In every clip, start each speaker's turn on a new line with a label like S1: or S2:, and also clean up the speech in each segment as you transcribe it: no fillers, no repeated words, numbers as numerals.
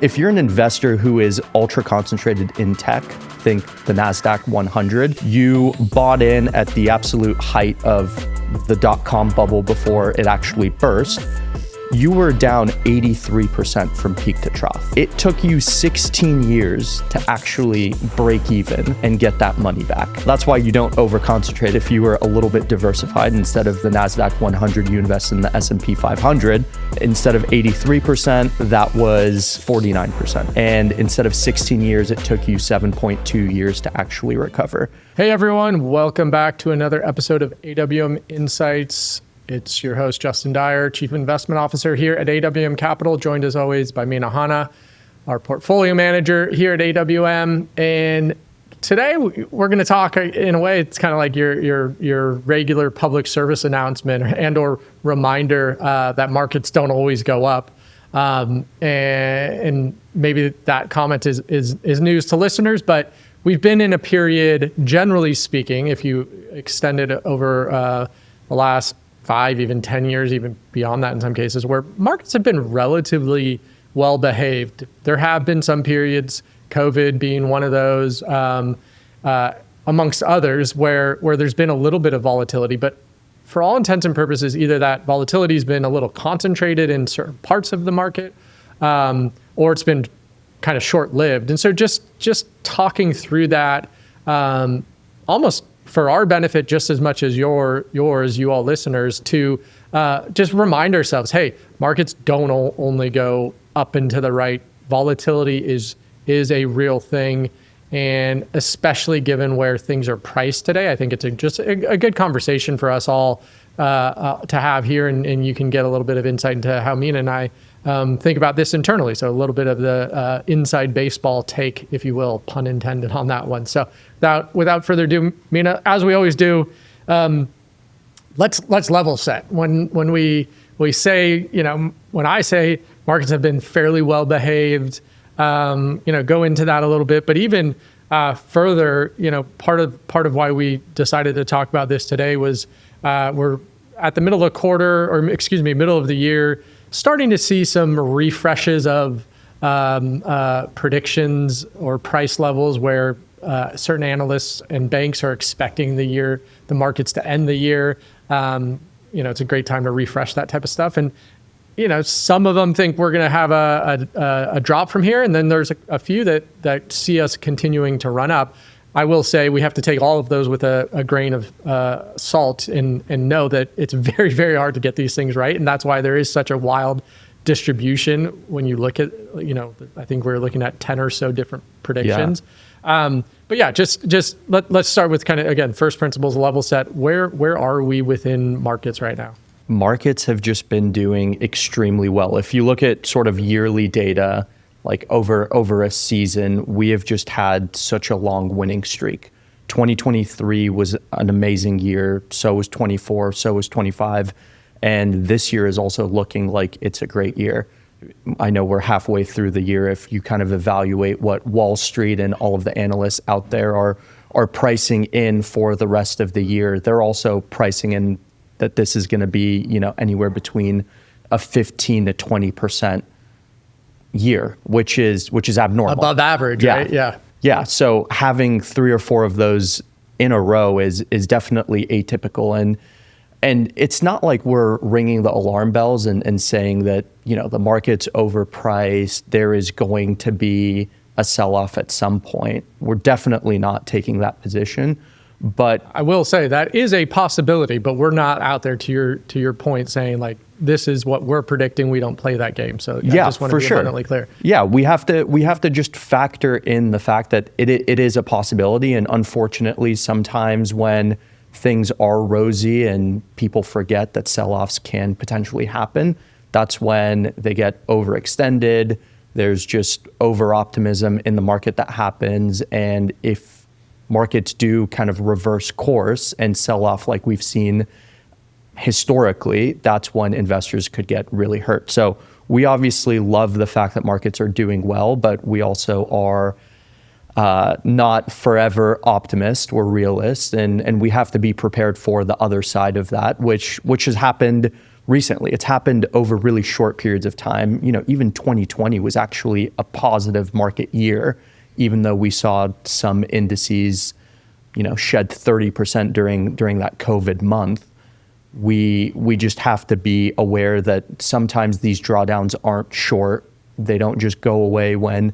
S1: If you're an investor who is ultra concentrated in tech, think the NASDAQ 100, you bought in at the absolute height of the dot-com bubble before it actually burst, you were down 83% from peak to trough. It took you 16 years to actually break even and get that money back. That's why you don't over-concentrate. If you were a little bit diversified, instead of the NASDAQ 100, you invest in the S&P 500. Instead of 83%, that was 49%. And instead of 16 years, it took you 7.2 years to actually recover.
S2: Hey everyone, welcome back to another episode of AWM Insights. It's your host, Justin Dyer, Chief Investment Officer here at AWM Capital, joined as always by Mena, Hanna, our portfolio manager here at AWM. And today we're going to talk, in a way, it's kind of like your regular public service announcement and/or reminder that markets don't always go up. And maybe that comment is news to listeners, but we've been in a period, generally speaking, if you extend it over the last 5, even 10 years, even beyond that in some cases, where markets have been relatively well behaved. There have been some periods, COVID being one of those, amongst others, where there's been a little bit of volatility. But for all intents and purposes, either that volatility has been a little concentrated in certain parts of the market, or it's been kind of short-lived. And so just talking through that, almost for our benefit just as much as yours, you all listeners, to just remind ourselves, hey, markets don't only go up and to the right. Volatility is a real thing. And especially given where things are priced today, I think it's just a good conversation for us all to have here. And you can get a little bit of insight into how Mena and I think about this internally. So a little bit of the inside baseball take, if you will, pun intended on that one. So without further ado, Mena, as we always do, let's level set. When we say, when I say markets have been fairly well behaved, go into that a little bit, but even further, part of why we decided to talk about this today was we're at the middle of middle of the year, starting to see some refreshes of predictions or price levels where certain analysts and banks are expecting the markets to end the year. It's a great time to refresh that type of stuff. And some of them think we're going to have a drop from here, and then there's a few that see us continuing to run up. I will say we have to take all of those with a grain of salt and know that it's very, very hard to get these things right. And that's why there is such a wild distribution when you look at, I think we're looking at 10 or so different predictions. Yeah. But yeah, let's start with kind of, again, first principles, level set. Where are we within markets right now?
S1: Markets have just been doing extremely well. If you look at sort of yearly data, like over a season, we have just had such a long winning streak. 2023 was an amazing year. So was 24, so was 25. And this year is also looking like it's a great year. I know we're halfway through the year. If you kind of evaluate what Wall Street and all of the analysts out there are pricing in for the rest of the year, they're also pricing in that this is going to be, anywhere between a 15 to 20% year, which is abnormal.
S2: Above average,
S1: yeah.
S2: Right? Yeah.
S1: Yeah. So having 3 or 4 of those in a row is definitely atypical. And it's not like we're ringing the alarm bells and saying that, the market's overpriced, there is going to be a sell-off at some point. We're definitely not taking that position. But
S2: I will say that is a possibility, but we're not out there to your point saying like, this is what we're predicting. We don't play that game. So I just want to be abundantly clear.
S1: Yeah, we have to just factor in the fact that it is a possibility. And unfortunately, sometimes when things are rosy and people forget that sell-offs can potentially happen, that's when they get overextended. There's just over-optimism in the market that happens. And if markets do kind of reverse course and sell off like we've seen historically, that's when investors could get really hurt. So we obviously love the fact that markets are doing well, but we also are not forever optimists. We're realists, and we have to be prepared for the other side of that, which has happened recently. It's happened over really short periods of time. Even 2020 was actually a positive market year, even though we saw some indices, shed 30% during that COVID month. We just have to be aware that sometimes these drawdowns aren't short. They don't just go away when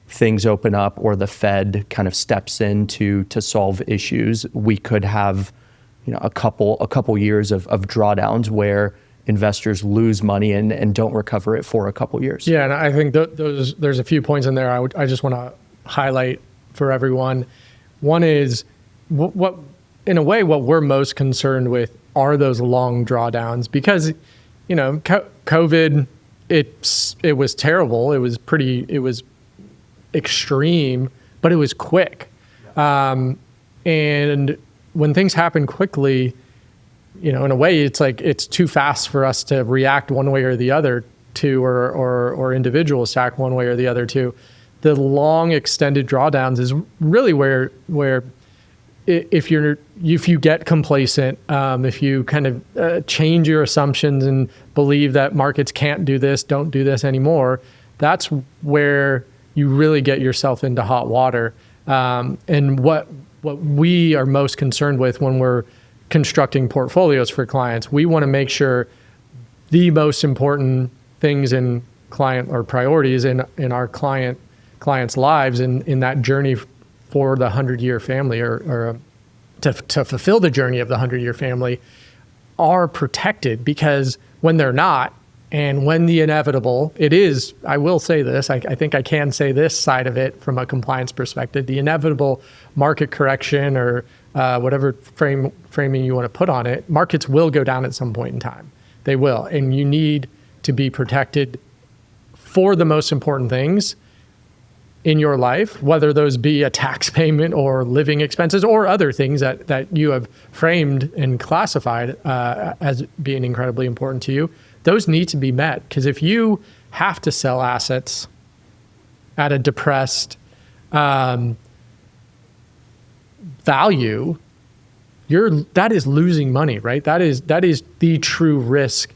S1: things open up or the Fed kind of steps in to solve issues. We could have, a couple years of drawdowns where investors lose money and don't recover it for a couple years.
S2: Yeah, and I think there's a few points in there I just want to highlight for everyone. One is what in a way what we're most concerned with are those long drawdowns, because COVID, it was terrible. It was extreme, but it was quick. And when things happen quickly, in a way, it's like it's too fast for us to react one way or the other to, or individuals to act one way or the other to. The long extended drawdowns is really where if you get complacent, if you kind of change your assumptions and believe that markets can't do this, don't do this anymore, that's where you really get yourself into hot water. And what we are most concerned with when we're constructing portfolios for clients, we want to make sure the most important things in client or priorities in our clients' lives in that journey for the 100-year family or to fulfill the journey of the 100-year family are protected, because when they're not, and when the inevitable, it is, I will say this, I think I can say this side of it from a compliance perspective, the inevitable market correction or whatever framing you want to put on it, markets will go down at some point in time. They will. And you need to be protected for the most important things in your life, whether those be a tax payment or living expenses or other things that you have framed and classified as being incredibly important to you. Those need to be met, because if you have to sell assets at a depressed value, that is losing money, right? That is the true risk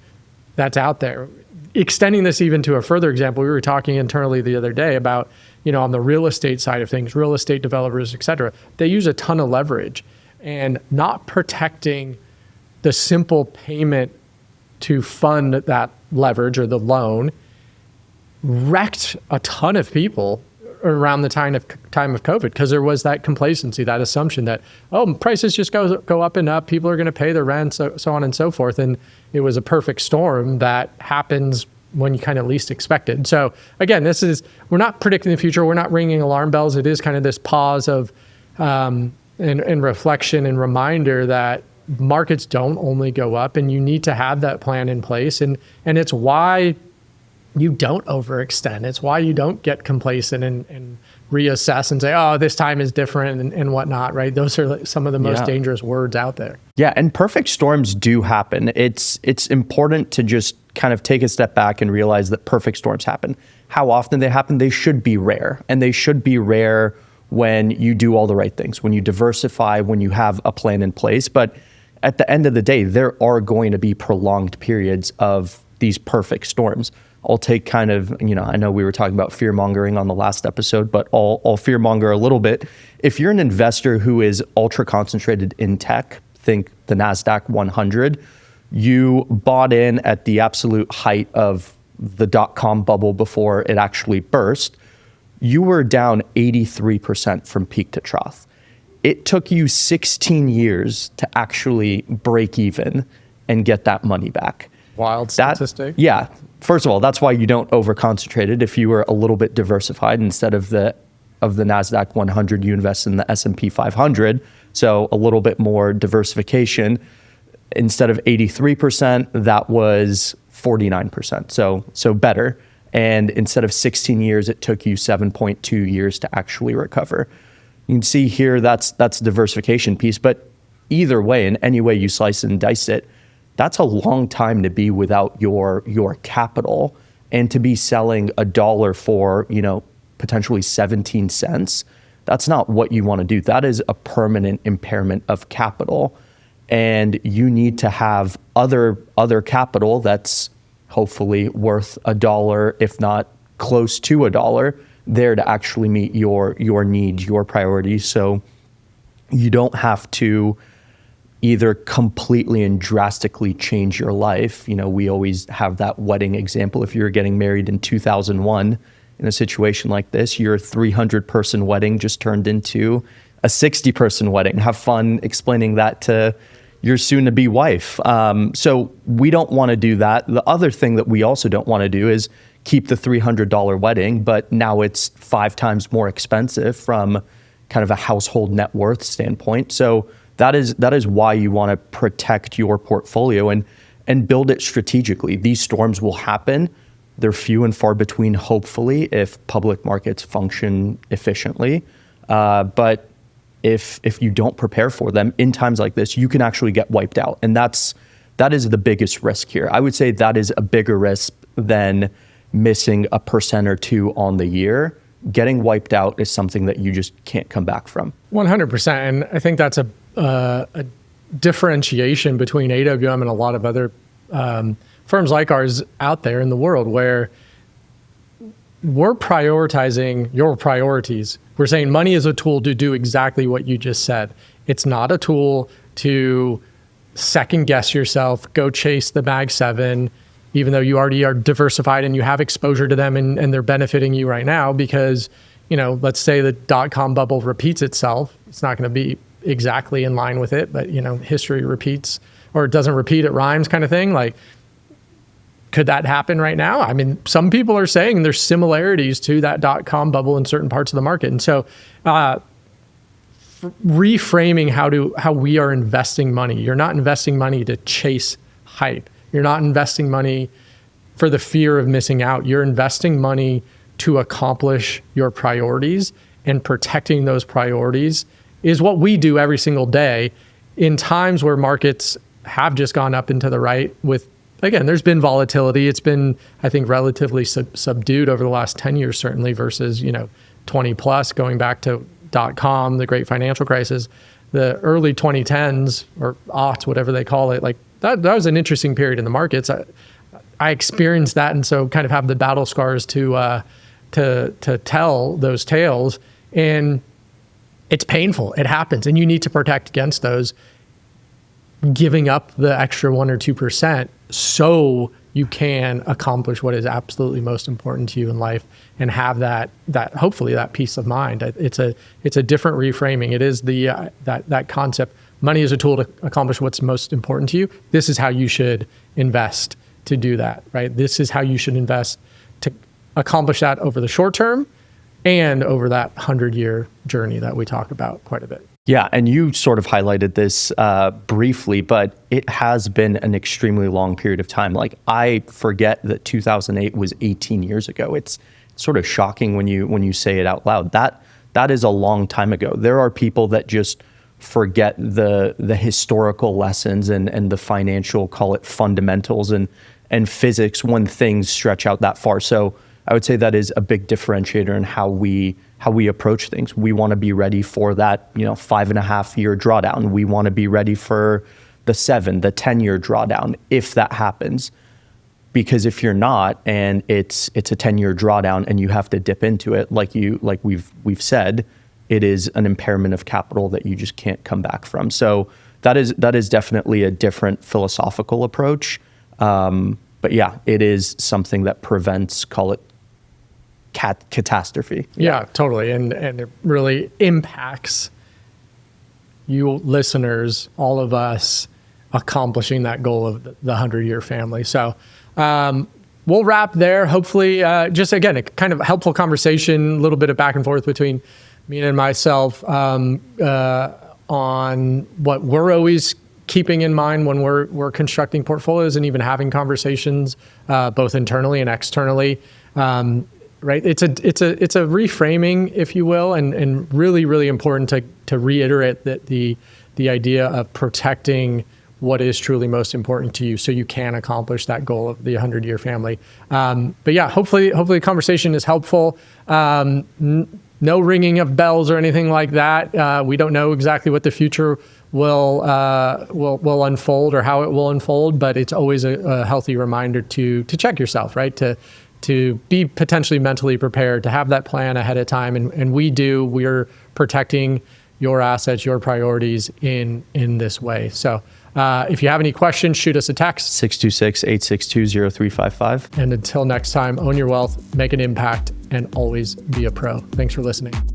S2: that's out there. Extending this even to a further example, we were talking internally the other day about, on the real estate side of things, real estate developers, et cetera, they use a ton of leverage, and not protecting the simple payment to fund that leverage or the loan wrecked a ton of people around the time of COVID, because there was that complacency, that assumption that, prices just go up and up, people are going to pay their rent, so on and so forth. And it was a perfect storm that happens when you kind of least expect it. So again, we're not predicting the future. We're not ringing alarm bells. It is kind of this pause of and reflection and reminder that markets don't only go up, and you need to have that plan in place. And it's why you don't overextend. It's why you don't get complacent and reassess and say, this time is different and whatnot, right? Those are some of the most dangerous words out there.
S1: Yeah, and perfect storms do happen. It's important to just kind of take a step back and realize that perfect storms happen. How often they happen? They should be rare, and they should be rare when you do all the right things, when you diversify, when you have a plan in place. But at the end of the day, there are going to be prolonged periods of these perfect storms. I'll take kind of, I know we were talking about fear mongering on the last episode, but I'll fear monger a little bit. If you're an investor who is ultra concentrated in tech, think the NASDAQ 100, you bought in at the absolute height of the dot-com bubble before it actually burst, you were down 83% from peak to trough. It took you 16 years to actually break even and get that money back.
S2: Wild statistic.
S1: Yeah. First of all, that's why you don't over-concentrate it. If you were a little bit diversified, instead of the NASDAQ 100, you invest in the S&P 500. So a little bit more diversification. Instead of 83%, that was 49%. So better. And instead of 16 years, it took you 7.2 years to actually recover. You can see here that's the diversification piece. But either way, in any way you slice and dice it, that's a long time to be without your capital, and to be selling $1 for, potentially 17 cents. That's not what you want to do. That is a permanent impairment of capital. and you need to have other capital that's hopefully worth $1, if not close to $1, there to actually meet your needs, your priorities. So you don't have to either completely and drastically change your life. You know, we always have that wedding example. If you're getting married in 2001, in a situation like this, your 300-person wedding just turned into a 60-person wedding. Have fun explaining that to your soon-to-be wife. So we don't want to do that. The other thing that we also don't want to do is keep the $300 wedding, but now it's 5 times more expensive from kind of a household net worth standpoint. So that is why you want to protect your portfolio and build it strategically. These storms will happen. They're few and far between, hopefully, if public markets function efficiently. But if you don't prepare for them in times like this, you can actually get wiped out. And that is the biggest risk here. I would say that is a bigger risk than missing 1% or 2% on the year. Getting wiped out is something that you just can't come back from.
S2: 100%. And I think that's a differentiation between AWM and a lot of other firms like ours out there in the world, where we're prioritizing your priorities. We're saying money is a tool to do exactly what you just said. It's not a tool to second guess yourself, go chase the Mag 7, even though you already are diversified and you have exposure to them and they're benefiting you right now because, you know, let's say the dot-com bubble repeats itself. It's not going to be exactly in line with it, but, you know, history repeats, or it doesn't repeat, it rhymes kind of thing. Like, could that happen right now? I mean, some people are saying there's similarities to that dot-com bubble in certain parts of the market. And so reframing how we are investing money. You're not investing money to chase hype. You're not investing money for the fear of missing out. You're investing money to accomplish your priorities, and protecting those priorities is what we do every single day in times where markets have just gone up and to the right with, again, there's been volatility. It's been, I think, relatively subdued over the last 10 years, certainly, versus, 20 plus, going back to .com, the great financial crisis, the early 2010s or aughts, whatever they call it. Like that was an interesting period in the markets. I experienced that, and so kind of have the battle scars to tell those tales. And it's painful. It happens, and you need to protect against those. Giving up the extra 1 or 2% so you can accomplish what is absolutely most important to you in life and have that hopefully that peace of mind. It's a different reframing. It is the that concept. Money is a tool to accomplish what's most important to you. This is how you should invest to do that, right? This is how you should invest to accomplish that over the short term and over that 100-year journey that we talk about quite a bit.
S1: Yeah, and you sort of highlighted this briefly, but it has been an extremely long period of time. Like, I forget that 2008 was 18 years ago. It's sort of shocking when you say it out loud. That is a long time ago. There are people that just forget the historical lessons and the financial, call it fundamentals and physics when things stretch out that far. So I would say that is a big differentiator in how we approach things. We want to be ready for that, 5.5-year drawdown. We want to be ready for the 10-year drawdown if that happens. Because if you're not, and it's a 10-year drawdown and you have to dip into it, like we've said, it is an impairment of capital that you just can't come back from. So that is definitely a different philosophical approach. But yeah, it is something that prevents, call it, catastrophe.
S2: Yeah, totally. And it really impacts you listeners, all of us, accomplishing that goal of the 100-year family. So we'll wrap there. Hopefully, just again, a kind of helpful conversation, a little bit of back and forth between Mena and myself on what we're always keeping in mind when we're constructing portfolios and even having conversations both internally and externally. Right, it's a reframing, if you will, and really, really important to reiterate that the idea of protecting what is truly most important to you, so you can accomplish that goal of the 100-year family. But yeah, hopefully the conversation is helpful. No ringing of bells or anything like that. We don't know exactly what the future will unfold or how it will unfold, but it's always a healthy reminder to check yourself, right? To be potentially mentally prepared, to have that plan ahead of time. And we're protecting your assets, your priorities in this way. So if you have any questions, shoot us a text.
S1: 626-862-0355.
S2: And until next time, own your wealth, make an impact, and always be a pro. Thanks for listening.